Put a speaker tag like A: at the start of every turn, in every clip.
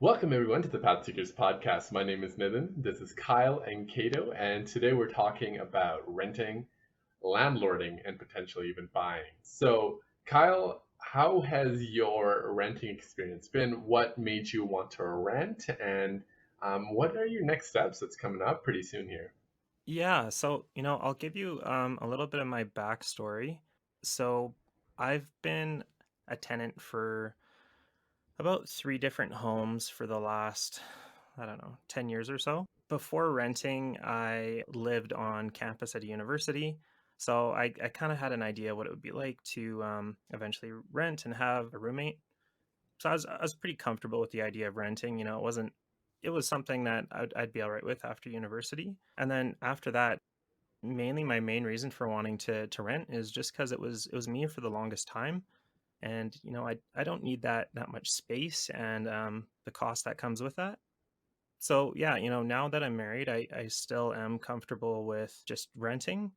A: Welcome everyone to the Path Seekers podcast. My name is Nidhin. This is Kyle and Kato, and today we're talking about renting, landlording, and potentially even buying. So, Kyle, how has your renting experience been? What made you want to rent, and what are your next steps that's coming up pretty soon here?
B: I'll give you a little bit of my backstory. So, I've been a tenant for about three different homes for the last, I don't know, 10 years or so. Before renting, I lived on campus at a university. So, I kind of had an idea what it would be like to eventually rent and have a roommate. So, I was pretty comfortable with the idea of renting. It was something that I'd be all right with after university. And then after that, mainly my main reason for wanting to rent is just because it was me for the longest time, and I don't need that much space and the cost that comes with that. So yeah, now that I'm married, I still am comfortable with just renting,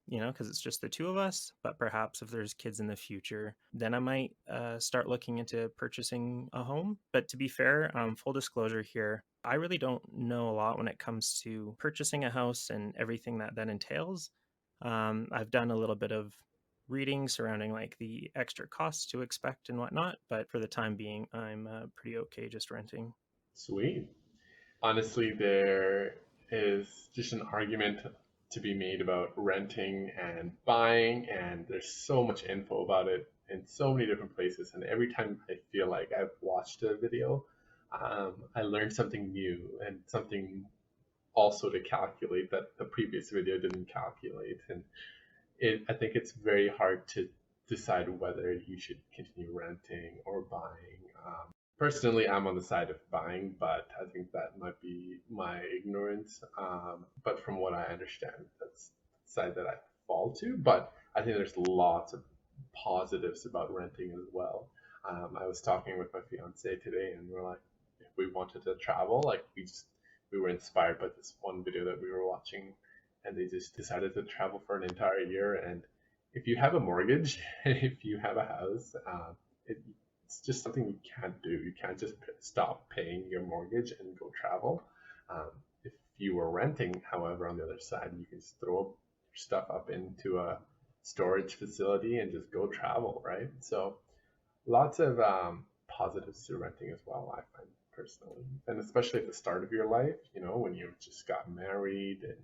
B: because it's just the two of us. But perhaps if there's kids in the future, then I might start looking into purchasing a home. But to be fair, full disclosure here, I really don't know a lot when it comes to purchasing a house and everything that entails. I've done a little bit of reading surrounding like the extra costs to expect and whatnot, but for the time being, I'm pretty okay just renting.
A: Sweet. Honestly, there is just an argument to be made about renting and buying, and there's so much info about it in so many different places. And every time I feel like I've watched a video, I learned something new and something also to calculate that the previous video didn't calculate. And I think it's very hard to decide whether you should continue renting or buying. Personally, I'm on the side of buying, but I think that might be my ignorance. But from what I understand, that's the side that I fall to. But I think there's lots of positives about renting as well. I was talking with my fiance today, and we're like, if we wanted to travel, like we were inspired by this one video that we were watching, and they just decided to travel for an entire year. And if you have a mortgage, if you have a house, it's just something you can't do. You can't just stop paying your mortgage and go travel. If you were renting, however, on the other side, you can just throw your stuff up into a storage facility and just go travel, right? So lots of positives to renting as well, I find personally, and especially at the start of your life, when you just got married and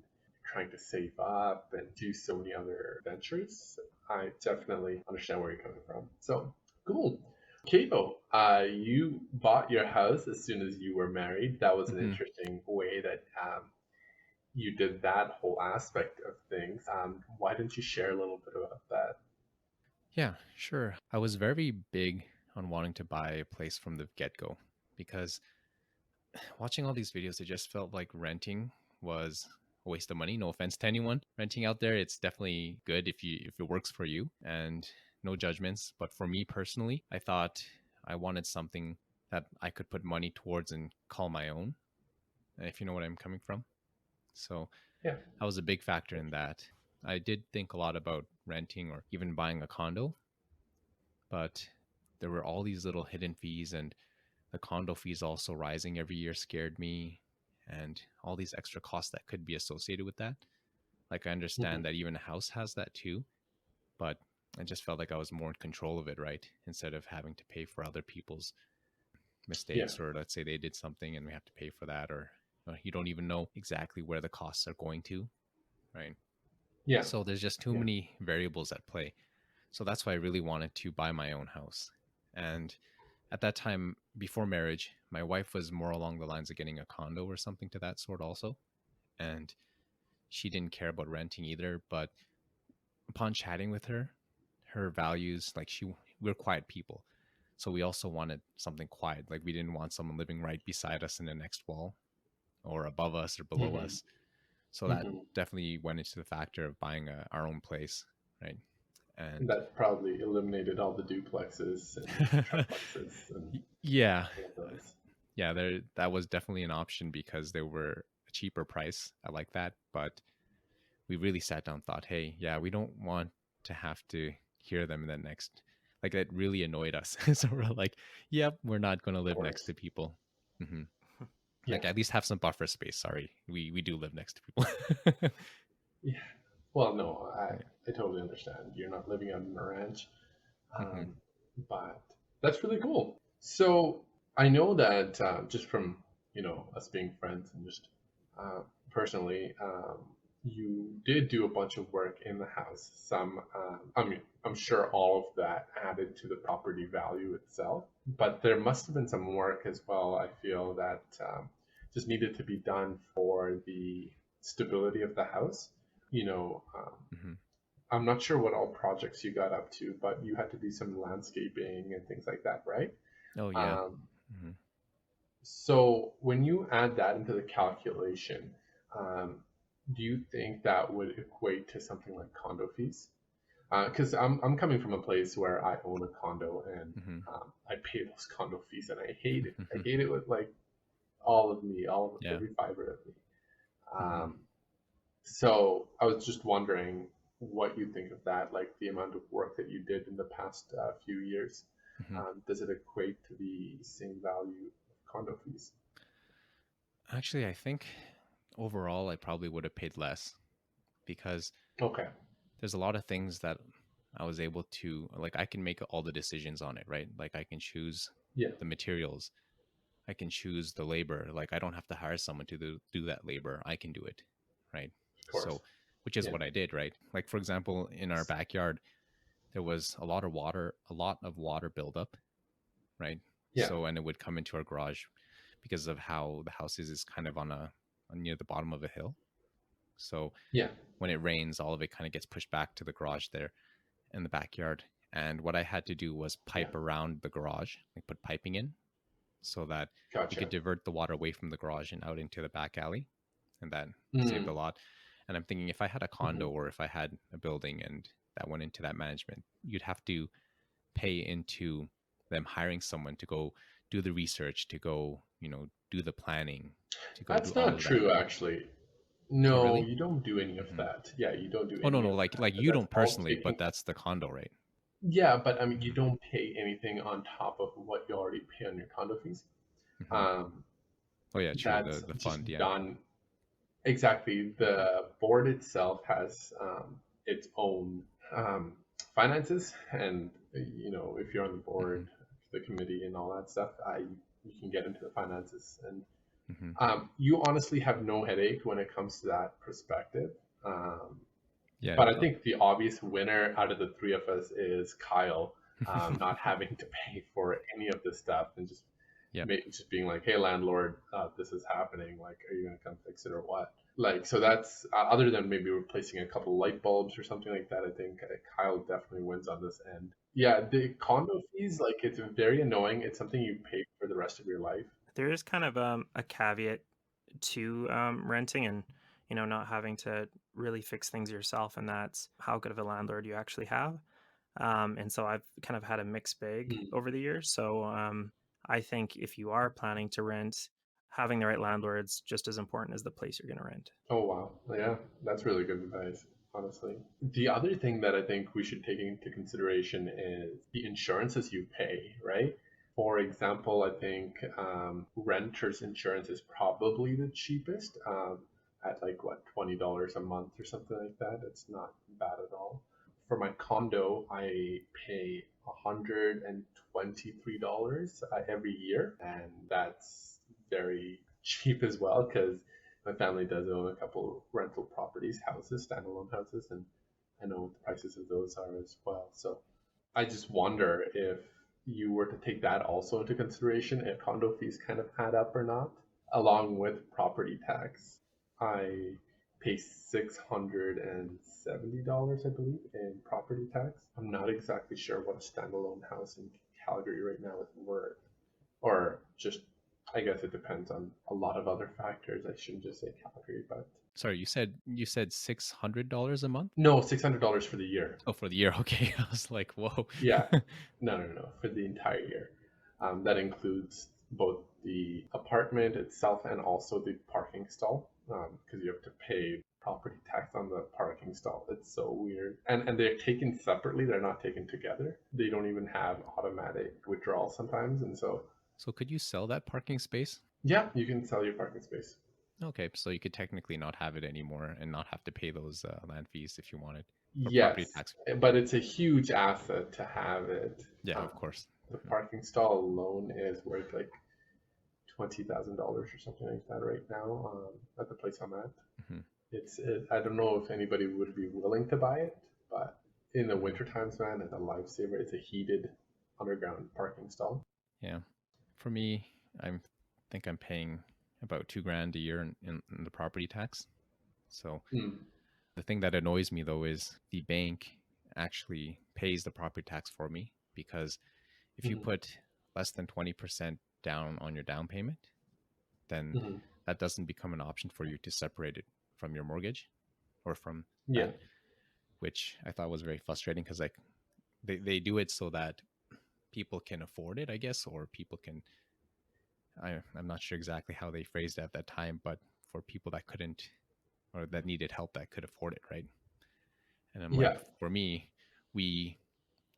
A: trying to save up and do so many other ventures. I definitely understand where you're coming from. So cool. Kato, you bought your house as soon as you were married. That was an
C: hmm
A: interesting way that you did that whole aspect of things. Why don't you share a little bit about that?
C: Yeah, sure. I was very big on wanting to buy a place from the get go because watching all these videos, it just felt like renting was a waste of money. No offense to anyone renting out there. It's definitely good if it works for you and no judgments. But for me personally, I thought I wanted something that I could put money towards and call my own, if you know what I'm coming from. So
A: Yeah.
C: that was a big factor in that. I did think a lot about renting or even buying a condo, but there were all these little hidden fees, and the condo fees also rising every year scared me, and all these extra costs that could be associated with that. Like, I
A: Hmm.
C: understand that even a house has that too, but I just felt like I was more in control of it, right? Instead of having to pay for other people's
A: Yeah.
C: mistakes, or let's say they did something and we have to pay for that, or you don't even know exactly where the costs are going to, right?
A: Yeah.
C: So there's just too
A: Yeah.
C: many variables at play. So that's why I really wanted to buy my own house. And at that time, before marriage, my wife was more along the lines of getting a condo or something to that sort also. And she didn't care about renting either. But upon chatting with her, her values, like we're quiet people. So we also wanted something quiet. Like, we didn't want someone living right beside us in the next wall or above us or below
A: Hmm.
C: us. So that
A: Hmm.
C: definitely went into the factor of buying our own place, right?
A: And
C: And
A: that probably eliminated all the duplexes and triplexes and
C: yeah,
A: all of those.
C: yeah, there that was definitely an option because they were a cheaper price. I like that, but we really sat down and thought, hey, yeah, we don't want to have to hear them in the next. Like, that really annoyed us. So we're like, yep, we're not going to
A: Of
C: live next
A: course.
C: to people. Hmm.
A: Yeah.
C: Like at least have some buffer space. Sorry, we do live next to people.
A: Yeah. Well, no,
C: Yeah.
A: I totally understand. You're not living out on a ranch.
C: Hmm.
A: Um, but that's really cool. So I know that just from us being friends and just uh, personally, you did do a bunch of work in the house. Some, I mean, I'm sure all of that added to the property value itself, but there must have been some work as well. I feel that just needed to be done for the stability of the house. You know,
C: Hmm.
A: I'm not sure what all projects you got up to, but you had to do some landscaping and things like that, right?
C: Oh yeah.
A: Um,
C: Hmm.
A: so when you add that into the calculation, um, do you think that would equate to something like condo fees? Because I'm coming from a place where I own a condo and
C: Hmm.
A: I pay those condo fees and I hate it. I hate it with like all of
C: Yeah.
A: every fiber of me.
C: Hmm.
A: Um, So I was just wondering what you think of that, like the amount of work that you did in the past few years.
C: Hmm.
A: Does it equate to the same value of condo fees?
C: Actually, I think overall I probably would have paid less because
A: Okay.
C: there's a lot of things that I was able to, like, I can make all the decisions on it, right? Like I can choose
A: Yeah,
C: the materials, I can choose the labor. Like I don't have to hire someone to do that labor. I can do it, right?
A: of course.
C: So, which is
A: Yeah,
C: what I did, right? Like for example, in our backyard, there was a lot of water buildup, right?
A: yeah,
C: So, and it would come into our garage because of how the house is kind of near the bottom of a hill. So
A: yeah,
C: when it rains, all of it kind of gets pushed back to the garage there in the backyard. And what I had to do was
A: yeah.
C: pipe around the garage, like put piping in so that we
A: Gotcha.
C: could divert the water away from the garage and out into the back alley. And that saved
A: Mm,
C: a lot. And I'm thinking if I had a
A: hmm.
C: condo or if I had a building and that went into that management, you'd have to pay into them hiring someone to go do the research, to go, do the planning, to go do
A: That's
C: all
A: not
C: of that,
A: true,
C: right?
A: actually.
C: Oh,
A: No,
C: really?
A: you don't do any of
C: Hmm.
A: that. Yeah, you don't do
C: Oh, no,
A: any
C: no,
A: of
C: like
A: that.
C: you
A: That's
C: don't
A: all
C: personally,
A: taken.
C: but that's the condo, right?
A: Yeah, but I mean, you don't pay anything on top of what you already pay on your condo fees.
C: Hmm.
A: Um,
C: Oh, yeah, true.
A: that's
C: The
A: just
C: fund, yeah.
A: done. Exactly. The board itself has its own um, finances, and if you're on the
C: Hmm.
A: board, the committee, and all that stuff, you can get into the finances, and
C: Hmm.
A: you honestly have no headache when it comes to that perspective. Um,
C: Yeah.
A: but I think the obvious winner out of the three of us is Kyle, not having to pay for any of this stuff and
C: Yep.
A: just being like, "Hey, landlord, this is happening. Like, are you gonna come fix it or what?" Like, so that's other than maybe replacing a couple light bulbs or something like that. I think Kyle definitely wins on this end. Yeah, the condo fees, like, it's very annoying. It's something you pay for the rest of your life.
B: There is kind of a caveat to renting and not having to really fix things yourself, and that's how good of a landlord you actually have. And so I've kind of had a mixed bag
A: Hmm.
B: over the years. So I think if you are planning to rent, having the right landlord's just as important as the place you're going to rent.
A: Oh wow, yeah, that's really good advice, honestly. The other thing that I think we should take into consideration is the insurances you pay, right? For example, I think renter's insurance is probably the cheapest at like what, $20 a month or something like that. It's not bad at all. For my condo, I pay $123 every year, and that's very cheap as well because my family does own a couple rental properties, houses, standalone houses, and I know what the prices of those are as well. So I just wonder if you were to take that also into consideration, if condo fees kind of add up or not, along with property tax. I pay $670, I believe, in property tax. I'm not exactly sure what a standalone house in Calgary right now is worth, or just I guess it depends on a lot of other factors. I shouldn't just say Calgary, but
C: Sorry, you said $600 a month?
A: no, $600 for the year.
C: Oh, for the year. Okay. I was like, whoa.
A: Yeah, no, for the entire year. That includes both the apartment itself and also the parking stall, because you have to pay property tax on the parking stall. It's so weird, and they're taken separately. They're not taken together. They don't even have automatic withdrawal sometimes, and so
C: So could you sell that parking space?
A: Yeah, you can sell your parking space.
C: Okay, so you could technically not have it anymore and not have to pay those land fees if you wanted, or property
A: Yes,
C: tax.
A: but it's a huge asset to have it.
C: Yeah,
A: Um,
C: of course.
A: the parking stall alone is worth like $20,000 or something like that right now at the place I'm at.
C: Hmm.
A: I don't know if anybody would be willing to buy it, but in the winter times, man, it's a lifesaver. It's a heated underground parking stall.
C: Yeah, for me, think I'm paying about 2 grand a year in the property tax. So
A: Mm.
C: the thing that annoys me though is the bank actually pays the property tax for me, because if you
A: Mm-hmm.
C: put less than 20% down on your down payment, then
A: Mm-hmm.
C: that doesn't become an option for you to separate it from your mortgage or from
A: Yeah.
C: that, which I thought was very frustrating, because like they do it so that people can afford it, I guess, or people can, I'm not sure exactly how they phrased it at that time, but for people that couldn't, or that needed help, that could afford it, right? And I'm like,
A: Yeah.
C: for me, we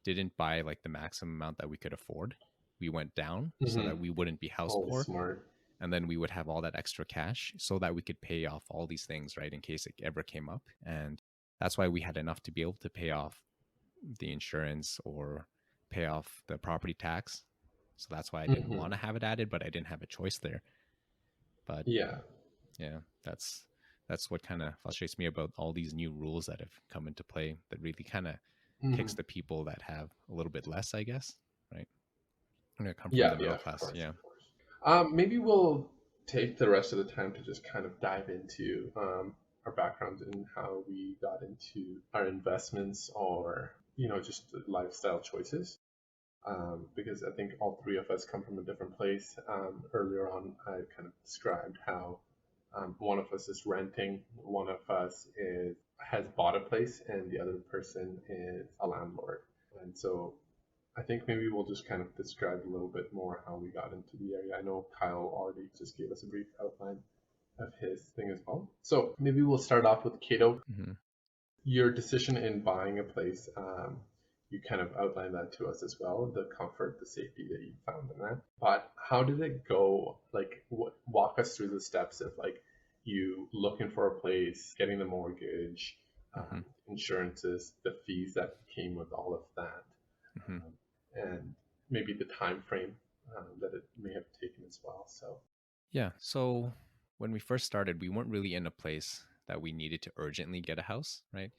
C: didn't buy like the maximum amount that we could afford. We went down so
A: Mm-hmm.
C: that we wouldn't be house
A: Oh,
C: poor,
A: smart.
C: and then we would have all that extra cash so that we could pay off all these things, right, in case it ever came up. And that's why we had enough to be able to pay off the insurance or pay off the property tax. So that's why I didn't
A: Mm-hmm.
C: want to have it added, but I didn't have a choice there. But
A: Yeah.
C: yeah, that's what kind of frustrates me about all these new rules that have come into play, that really kind of
A: Mm-hmm.
C: kicks the people that have a little bit less, I guess, right? I'm gonna come from
A: Yeah.
C: the
A: Yeah.
C: middle
A: Of
C: class.
A: course.
C: Yeah.
A: Of course. Maybe we'll take the rest of the time to just kind of dive into our backgrounds and how we got into our investments or, just the lifestyle choices. Because I think all three of us come from a different place. Earlier on, I kind of described how one of us is renting, one of us has bought a place, and the other person is a landlord. And so I think maybe we'll just kind of describe a little bit more how we got into the area. I know Kyle already just gave us a brief outline of his thing as well. So maybe we'll start off with Kato.
C: Hmm.
A: Your decision in buying a place, you kind of outlined that to us as well, the comfort, the safety that you found in that. But how did it go? Like, walk us through the steps of like you looking for a place, getting the mortgage,
C: Hmm.
A: insurances, the fees that came with all of that,
C: Hmm.
A: and maybe the time frame that it may have taken as well. So,
C: Yeah. So when we first started, we weren't really in a place that we needed to urgently get a house, right?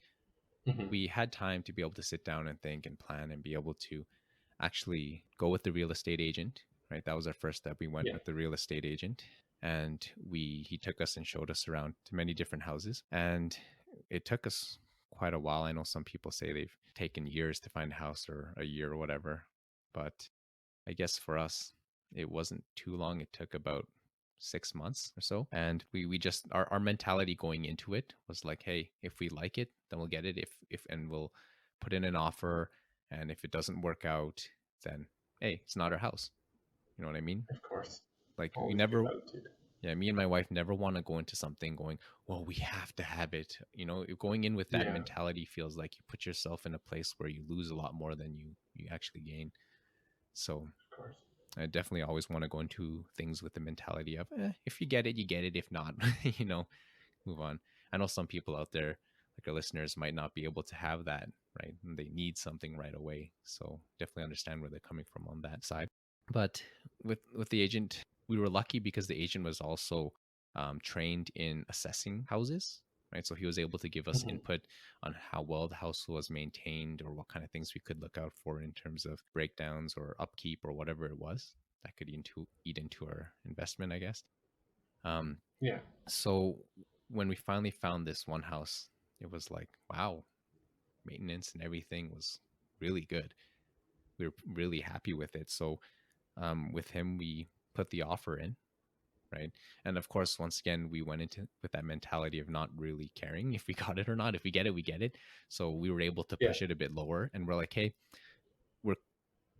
A: hmm
C: We had time to be able to sit down and think and plan and be able to actually go with the real estate agent, right? That was our first step. We went
A: yeah,
C: with the real estate agent, and he took us and showed us around to many different houses, and it took us quite a while. I know some people say they've taken years to find a house, or a year or whatever, but I guess for us, it wasn't too long. It took about 6 months or so. And we just, our mentality going into it was like, hey, if we like it, then we'll get it. And we'll put in an offer. And if it doesn't work out, then hey, it's not our house. You know what I mean?
A: of course,
C: Like we
A: always good
C: never,
A: attitude.
C: yeah, me and my wife never want to go into something going, well, we have to have it. Going in with that
A: Yeah,
C: mentality feels like you put yourself in a place where you lose a lot more than you actually gain. So
A: of course.
C: I definitely always want to go into things with the mentality of, if you get it, you get it. If not, move on. I know some people out there, like our listeners, might not be able to have that, right? And they need something right away. So definitely understand where they're coming from on that side. But with the agent, we were lucky because the agent was also trained in assessing houses, right? So he was able to give us
A: hmm
C: input on how well the house was maintained, or what kind of things we could look out for in terms of breakdowns or upkeep or whatever it was that could eat into our investment, I guess. Um,
A: Yeah,
C: so when we finally found this one house, it was like, wow, maintenance and everything was really good. We were really happy with it. So with him, we put the offer in, right? And of course, once again, we went into with that mentality of not really caring if we got it or not. If we get it, we get it. So we were able to
A: yeah,
C: push it a bit lower, and we're like, hey, we're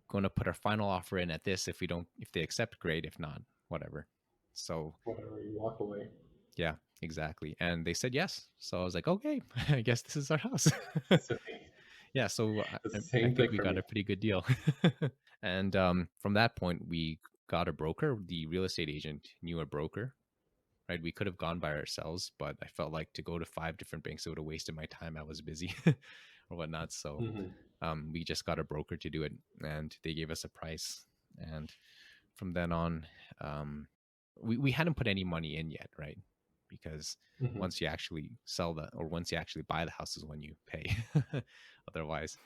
C: going to put our final offer in at this. If they accept, great. If not, whatever. So
A: whatever, you walk away.
C: yeah, exactly. And they said yes. So I was like, okay, I guess this is our house.
A: So
C: Yeah, so
A: the
C: I
A: same
C: think
A: thing
C: we
A: for
C: got
A: me.
C: a pretty good deal. And from that point, we got a broker. The real estate agent knew a broker, right? We could have gone by ourselves, but I felt like to go to 5 different banks, it would have wasted my time. I was busy or whatnot. So
A: Hmm.
C: we just got a broker to do it, and they gave us a price. And from then on, we hadn't put any money in yet, right? Because
A: Hmm.
C: once you actually sell the, or once you actually buy the house is when you pay. Otherwise,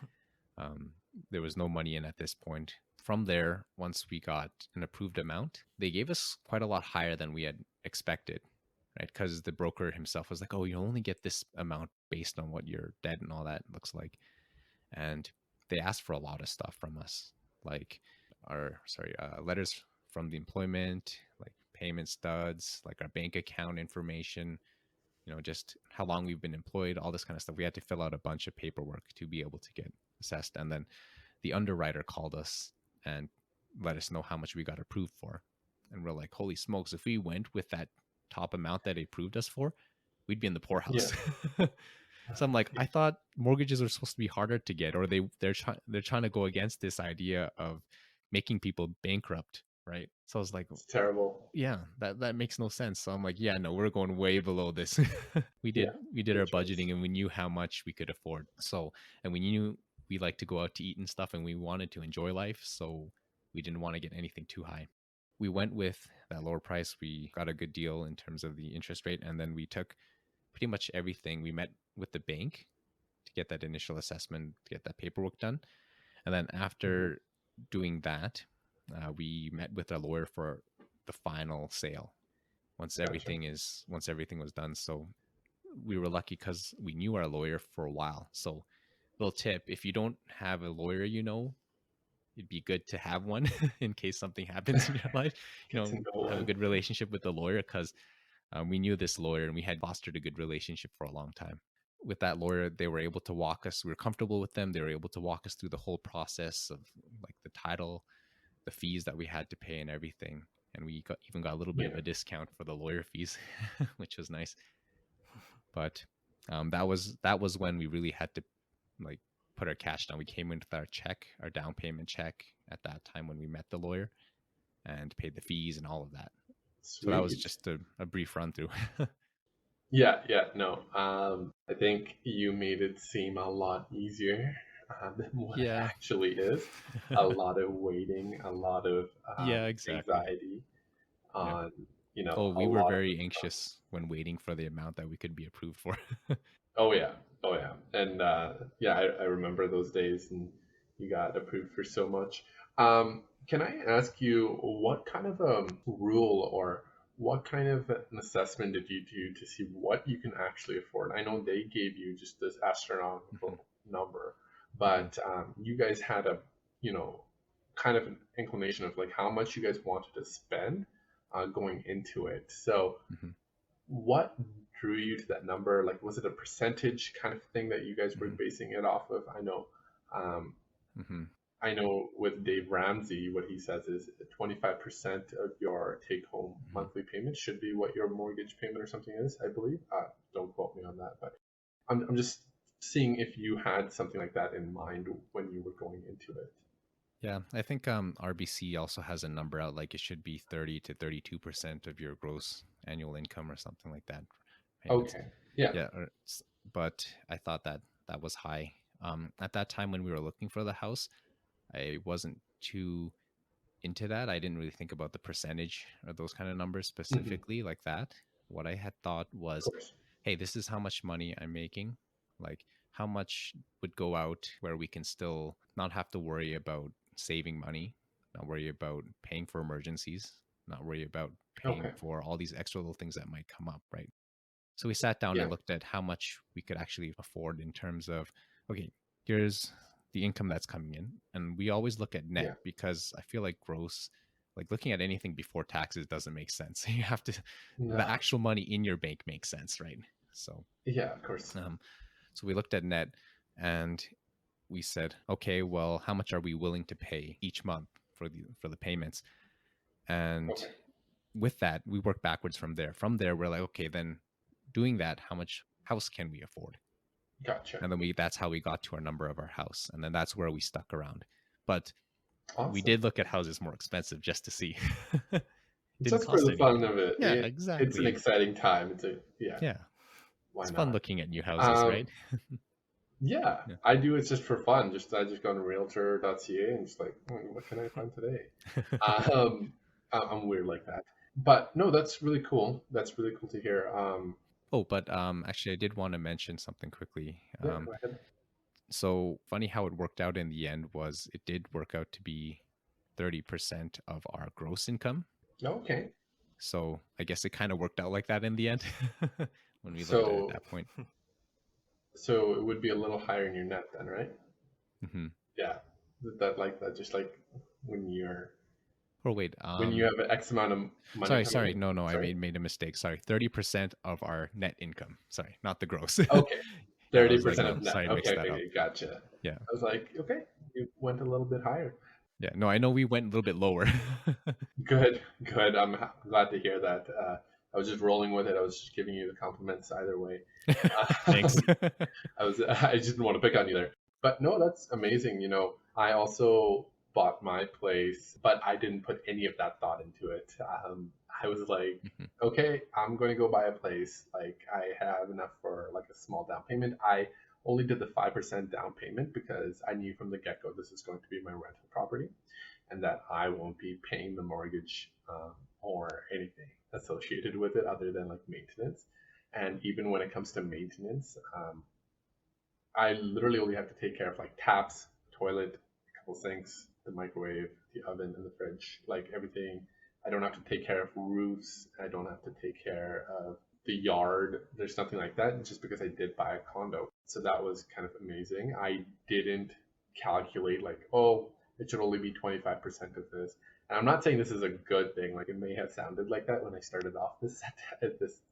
C: um, there was no money in at this point. From there, once we got an approved amount, they gave us quite a lot higher than we had expected, right? Because the broker himself was like, "Oh, you only get this amount based on what your debt and all that looks like." And they asked for a lot of stuff from us, like letters from the employment, like payment studs, like our bank account information, just how long we've been employed, all this kind of stuff. We had to fill out a bunch of paperwork to be able to get assessed. And then the underwriter called us and let us know how much we got approved for. And we're like, holy smokes, if we went with that top amount that they approved us for, we'd be in the
A: Yeah.
C: poorhouse. So I'm like, I thought mortgages are supposed to be harder to get, or they're trying to go against this idea of making people bankrupt, right? So I was like,
A: It's terrible.
C: yeah, that makes no sense. So I'm like, yeah, no, we're going way below this. we
A: Yeah.
C: did we did
A: Good
C: our
A: choice.
C: budgeting, and we knew how much we could afford. So, and we knew we like to go out to eat and stuff, and we wanted to enjoy life, so we didn't want to get anything too high. We went with that lower price. We got a good deal in terms of the interest rate, and then we took pretty much everything. We met with the bank to get that initial assessment, to get that paperwork done. And then
A: Hmm.
C: after doing that, we met with a lawyer for the final sale
A: Gotcha.
C: once everything was done. So we were lucky because we knew our lawyer for a while. So little tip, if you don't have a lawyer, it'd be good to have one in case something happens in your life.
A: Get to know
C: Have a
A: one.
C: good relationship with the lawyer, because we knew this lawyer and we had fostered a good relationship for a long time. With that lawyer, they were able to walk us. We were comfortable with them. They were able to walk us through the whole process of like the title, the fees that we had to pay, and everything. And even got a little bit of
A: Yeah.
C: a discount for the lawyer fees, which was nice. But that was when we really had to like put our cash down. We came in with our check, our down payment check at that time when we met the lawyer and paid the fees and all of that. So that was
A: Sweet.
C: just a brief run through.
A: Yeah, yeah, no. I think you made it seem a lot easier than what it
C: Yeah.
A: actually is. A lot of waiting, a lot of
C: Yeah, exactly.
A: anxiety
C: Yeah.
A: on,
C: Oh,
A: a
C: we were
A: lot of
C: very
A: different stuff.
C: anxious when waiting for the amount that we could be approved for.
A: Oh yeah, oh yeah, and yeah, I remember those days, and you got approved for so much. Can I ask you what kind of rule or what kind of an assessment did you do to see what you can actually afford? I know they gave you just this
C: Mhm,
A: astronomical number,
C: mhm,
A: but you guys had a, you know, kind of an inclination of like how much you guys wanted to spend going into it. So
C: mhm,
A: what drew you to that number? Like, was it a percentage kind of thing that you guys were
C: mhm,
A: basing it off of? Um,
C: mhm,
A: I know with Dave Ramsey, what he says is 25% of your take-home
C: mhm.
A: monthly payment should be what your mortgage payment or something is, I believe. Don't quote me on that, but I'm just seeing if you had something like that in mind when you were going into it.
C: Yeah, I think RBC also has a number out, like it should be 30 to 32% of your gross annual income or something like that. Payments.
A: Okay. Yeah.
C: Yeah, but I thought that that was high. At that time when we were looking for the house, I wasn't too into that. I didn't really think about the percentage or those kind of numbers
A: Hmm.
C: specifically like that. What I had thought
A: Of
C: was,
A: course.
C: hey, this is how much money I'm making. Like, how much would go out where we can still not have to worry about saving money, not worry about paying for emergencies, not worry about paying
A: Okay.
C: for all these extra little things that might come up, right? So we sat down
A: Yeah.
C: and looked at how much we could actually afford in terms of, okay, here's the income that's coming in. And we always look at net
A: Yeah.
C: because I feel like gross, like looking at anything before taxes doesn't make sense. You have to, the
A: No.
C: actual money in your bank makes sense, right? So,
A: Yeah. Of course.
C: um, so we looked at net and we said, okay, well, how much are we willing to pay each month for the payments? And
A: Okay.
C: with that, we work backwards from there. From there, we're like, okay, then doing that, how much house can we afford?
A: Gotcha.
C: And then that's how we got to our number of our house. And then that's where we stuck around. But We
A: Awesome.
C: did look at houses more expensive just to see. Didn't
A: Just for
C: cost
A: the fun
C: anything.
A: of it.
C: Yeah,
A: It's an
C: exactly.
A: exciting time. Yeah,
C: Yeah,
A: why
C: it's fun
A: not?
C: looking at new houses,
A: Um,
C: right?
A: yeah,
C: Yeah.
A: I do it just for fun. I just go on realtor.ca and just like, what can I find today? Um, I'm weird like that. But no, that's really cool. That's really cool to hear.
C: Oh, but actually, I did want to mention something quickly.
A: Yeah, go ahead.
C: So funny how it worked out in the end was it did work out to be 30% of our gross income.
A: Okay.
C: So I guess it kind of worked out like that in the end when we looked at it at
A: So
C: that point.
A: so it would be a little higher in your net then, right?
C: Hmm.
A: Yeah. That like that just like when you're
C: Or wait,
A: when you have an X amount of money coming
C: sorry,
A: in.
C: no, I
A: Sorry.
C: made a mistake. Sorry, 30% of our net income. Sorry, not the gross.
A: Okay.
C: Yeah, I was like,
A: 30%
C: no,
A: of net.
C: sorry, I
A: Okay,
C: mixed that
A: okay,
C: up.
A: okay, gotcha.
C: Yeah,
A: I was like, okay, you went a little bit higher.
C: yeah, no, I know we went a little bit lower.
A: Good, good. Glad to hear that. I was just rolling with it. I was just giving you the compliments either way.
C: Thanks.
A: I just didn't want to pick on you there. But no, that's amazing. I also bought my place, but I didn't put any of that thought into it. I was like,
C: Mhm.
A: okay, I'm going to go buy a place. Like I have enough for like a small down payment. I only did the 5% down payment because I knew from the get-go this is going to be my rental property and that I won't be paying the mortgage or anything associated with it other than like maintenance. And even when it comes to maintenance, I literally only have to take care of like taps, toilet, a couple sinks, the microwave, the oven, and the fridge, like everything. I don't have to take care of roofs. I don't have to take care of the yard. There's nothing like that just because I did buy a condo. So that was kind of amazing. I didn't calculate like, oh, it should only be 25% of this. And I'm not saying this is a good thing. Like it may have sounded like that when I started off this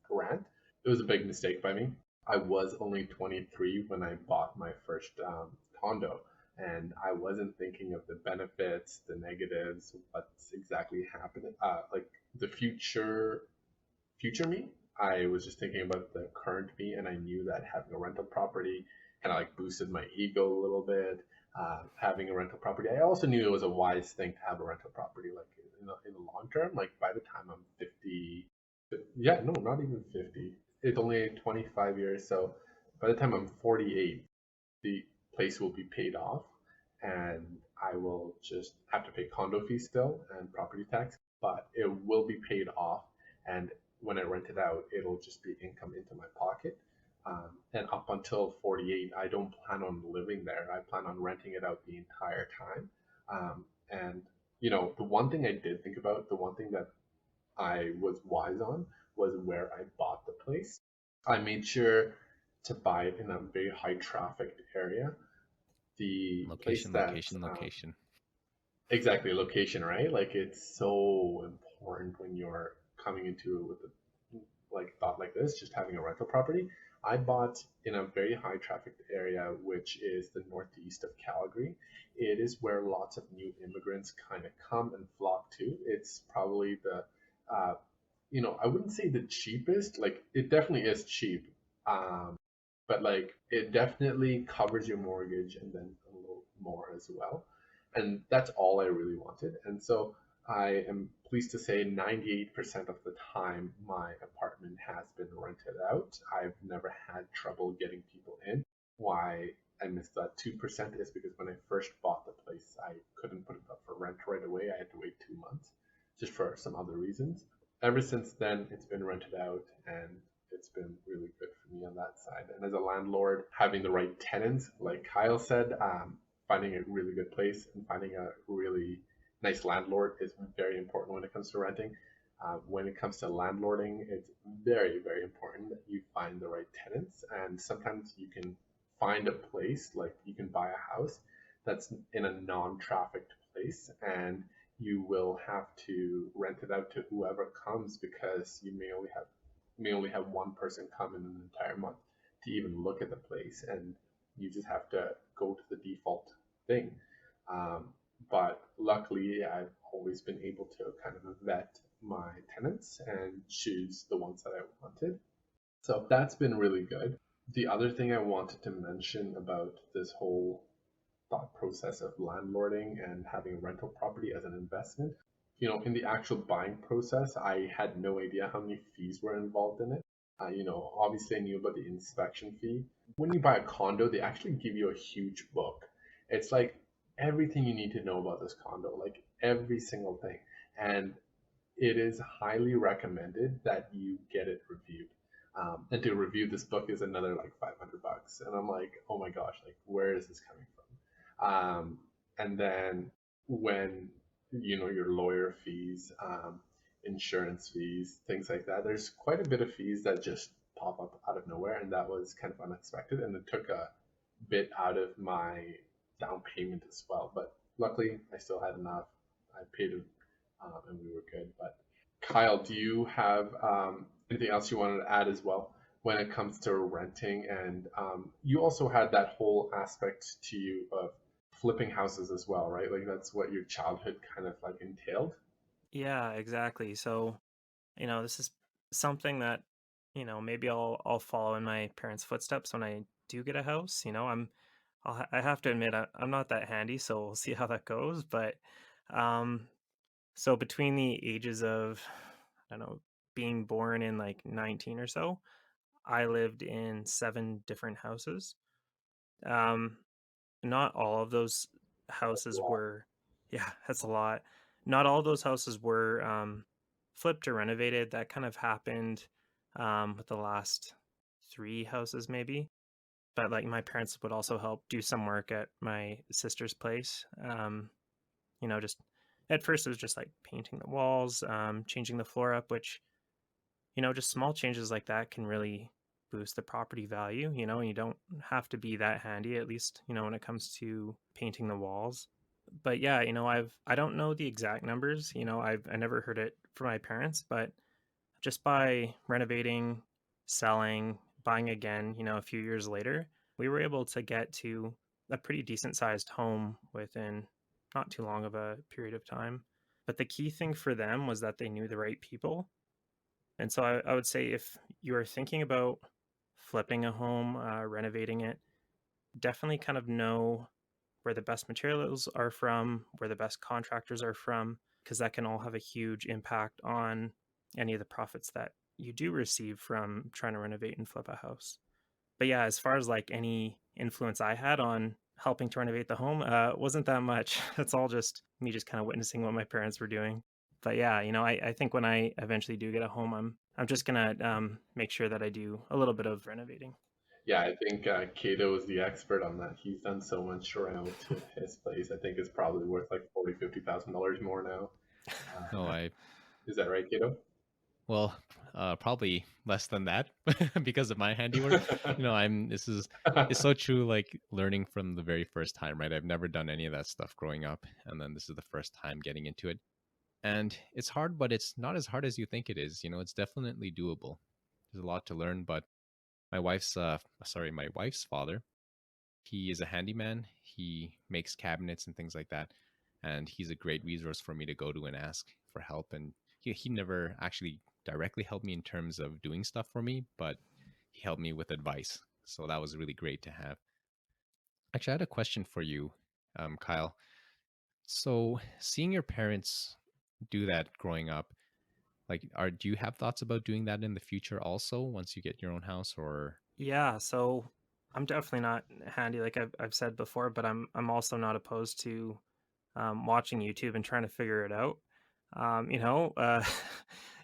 A: grant. It was a big mistake by me. I was only 23 when I bought my first condo, and I wasn't thinking of the benefits, the negatives, what's exactly happening, like the future me. I was just thinking about the current me, and I knew that having a rental property kind of like boosted my ego a little bit. Having a rental property, I also knew it was a wise thing to have a rental property, like in the long term. Like by the time I'm 50, yeah, no, not even 50. It's only 25 years, so by the time I'm 48, the place will be paid off, and I will just have to pay condo fees still and property tax, but it will be paid off. And when I rent it out, it'll just be income into my pocket. And up until 48, I don't plan on living there. I plan on renting it out the entire time. And the one thing I did think about, the one thing that I was wise on was where I bought the place. I made sure to buy it in a very high trafficked area. The place
C: Location,
A: that
C: location, location.
A: exactly location, right? Like it's so important when you're coming into it with a like thought like this, just having a rental property. I bought in a very high trafficked area, which is the northeast of Calgary. It is where lots of new immigrants kind of come and flock to. It's probably uh, I wouldn't say the cheapest. Like it definitely is cheap, but like it definitely covers your mortgage and then a little more as well. And that's all I really wanted. And so I am pleased to say 98% of the time my apartment has been rented out. I've never had trouble getting people in. Why I missed that 2% is because when I first bought the place, I couldn't put it up for rent right away. I had to wait 2 months just for some other reasons. Ever since then, it's been rented out and it's been really good for me on that side. And as a landlord, having the right tenants, like Kyle said, finding a really good place and finding a really nice landlord is very important when it comes to renting. When it comes to landlording, it's very, very important that you find the right tenants. And sometimes you can find a place, like you can buy a house that's in a non-trafficked place, and you will have to rent it out to whoever comes because you may only have one person come in an entire month to even look at the place, and you just have to go to the default thing. Um, but luckily, I've always been able to kind of vet my tenants and choose the ones that I wanted. So that's been really good. The other thing I wanted to mention about this whole thought process of landlording and having a rental property as an investment. In the actual buying process, I had no idea how many fees were involved in it. Obviously I knew about the inspection fee. When you buy a condo, they actually give you a huge book. It's like everything you need to know about this condo, like every single thing. And it is highly recommended that you get it reviewed. And to review this book is another like $500. And I'm like, oh my gosh, like where is this coming from? And then when, your lawyer fees, insurance fees, things like that, there's quite a bit of fees that just pop up out of nowhere. And that was kind of unexpected. And it took a bit out of my down payment as well. But luckily, I still had enough. I paid it, and we were good. But Kyle, do you have anything else you wanted to add as well when it comes to renting? And you also had that whole aspect to you of flipping houses as well, right? Like that's what your childhood kind of like entailed.
B: Yeah, exactly. So, this is something that, maybe I'll follow in my parents' footsteps when I do get a house. I have to admit I'm not that handy, so we'll see how that goes. But um, so between the ages of, I don't know, being born in like 19 or so, I lived in 7 different houses. Um, Not all of those houses were, yeah, that's a lot. Not all of those houses were flipped or renovated. That kind of happened with the last 3 houses, maybe. But like my parents would also help do some work at my sister's place. Just at first it was just like painting the walls, changing the floor up, which, just small changes like that can really boost the property value, and you don't have to be that handy, at least, when it comes to painting the walls. But yeah, I don't know the exact numbers, I never heard it from my parents, but just by renovating, selling, buying again, a few years later, we were able to get to a pretty decent sized home within not too long of a period of time. But the key thing for them was that they knew the right people. And so I would say if you are thinking about flipping a home, renovating it, definitely kind of know where the best materials are from, where the best contractors are from, because that can all have a huge impact on any of the profits that you do receive from trying to renovate and flip a house. But yeah, as far as like any influence I had on helping to renovate the home, wasn't that much. It's all just me just kind of witnessing what my parents were doing. But yeah, I think when I eventually do get a home, I'm just gonna make sure that I do a little bit of renovating.
A: Yeah, I think Kato is the expert on that. He's done so much reno to his place. I think it's probably worth like $40,000, $50,000 more now.
C: No, I
A: Is that right, Kato?
C: well, probably less than that because of my handiwork. I'm this is it's so true. Like learning from the very first time, right? I've never done any of that stuff growing up, and then this is the first time getting into it. And it's hard, but it's not as hard as you think it is. It's definitely doable. There's a lot to learn, but my wife's father, he is a handyman. He makes cabinets and things like that, and he's a great resource for me to go to and ask for help. And he never actually directly helped me in terms of doing stuff for me, but he helped me with advice. So that was really great to have. Actually, I had a question for you, Kyle. So seeing your parents do that growing up, like, do you have thoughts about doing that in the future also once you get your own house, or?
B: Yeah, so I'm definitely not handy, like I've said before, but I'm also not opposed to watching YouTube and trying to figure it out.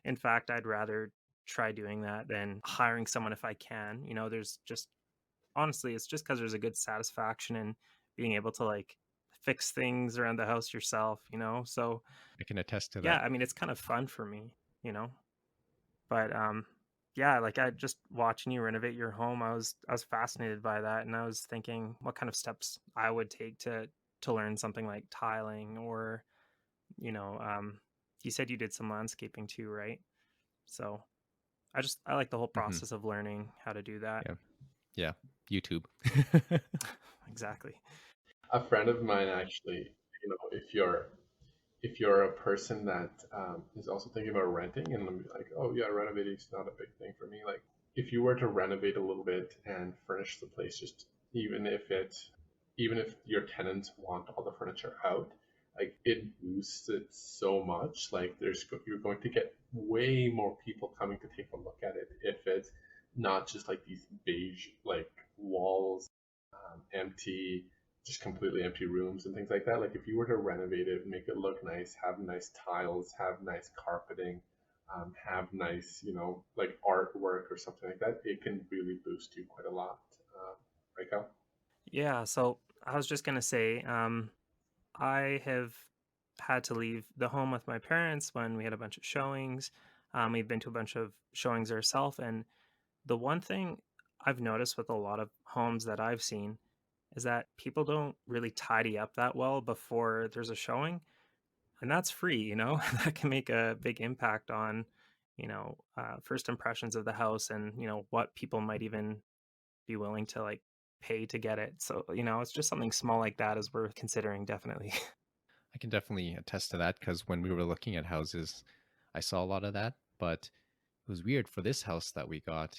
B: In fact, I'd rather try doing that than hiring someone if I can. There's just honestly, it's just because there's a good satisfaction in being able to like fix things around the house yourself. So
C: I can attest to
B: yeah,
C: that.
B: I mean, it's kind of fun for me, you know. But yeah, like I just watching you renovate your home, I was fascinated by that, and I was thinking what kind of steps I would take to learn something like tiling or you know, um, you said you did some landscaping too, right? So I like the whole
C: Hmm.
B: process of learning how to do that.
C: Yeah, yeah. YouTube.
B: Exactly.
A: A friend of mine actually, if you're a person that is also thinking about renting and like, oh yeah, renovating is not a big thing for me. Like, if you were to renovate a little bit and furnish the place, just even if it, even if your tenants want all the furniture out, like it boosts it so much. Like you're going to get way more people coming to take a look at it if it's not just like these beige like walls, empty, just completely empty rooms and things like that. Like if you were to renovate it, make it look nice, have nice tiles, have nice carpeting, have nice, like artwork or something like that, it can really boost you quite a lot. Right, Cal?
B: Yeah, so I was just gonna say, I have had to leave the home with my parents when we had a bunch of showings. We've been to a bunch of showings ourselves, and the one thing I've noticed with a lot of homes that I've seen is that people don't really tidy up that well before there's a showing, and that's free, that can make a big impact on, first impressions of the house and, what people might even be willing to like pay to get it. So, it's just something small like that is worth considering, definitely.
C: I can definitely attest to that because when we were looking at houses, I saw a lot of that. But it was weird for this house that we got.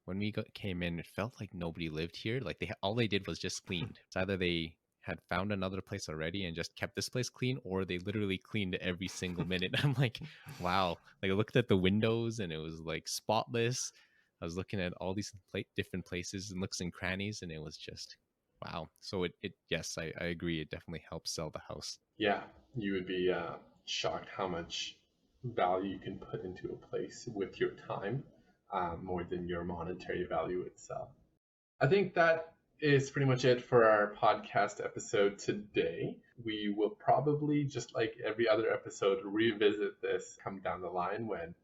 C: When we came in, it felt like nobody lived here. Like all they did was just cleaned. It's either they had found another place already and just kept this place clean, or they literally cleaned every single minute. I'm like, wow. Like I looked at the windows and it was like spotless. I was looking at all these different places and nooks and crannies, and it was just wow. So yes, I agree. It definitely helps sell the house.
A: Yeah, you would be shocked how much value you can put into a place with your time, more than your monetary value itself. I think that is pretty much it for our podcast episode today. We will probably, just like every other episode, revisit this come down the line when,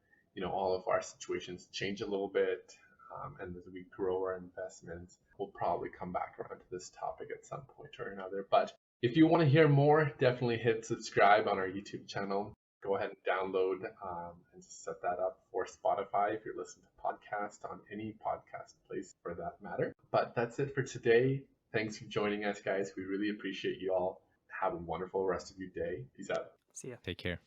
A: all of our situations change a little bit. And as we grow our investments, we'll probably come back around to this topic at some point or another. But if you want to hear more, definitely hit subscribe on our YouTube channel. Go ahead and download, and just set that up for Spotify if you're listening to podcast on any podcast place for that matter. But that's it for today. Thanks for joining us, guys. We really appreciate you all. Have a wonderful rest of your day. Peace out.
B: See ya.
C: Take care.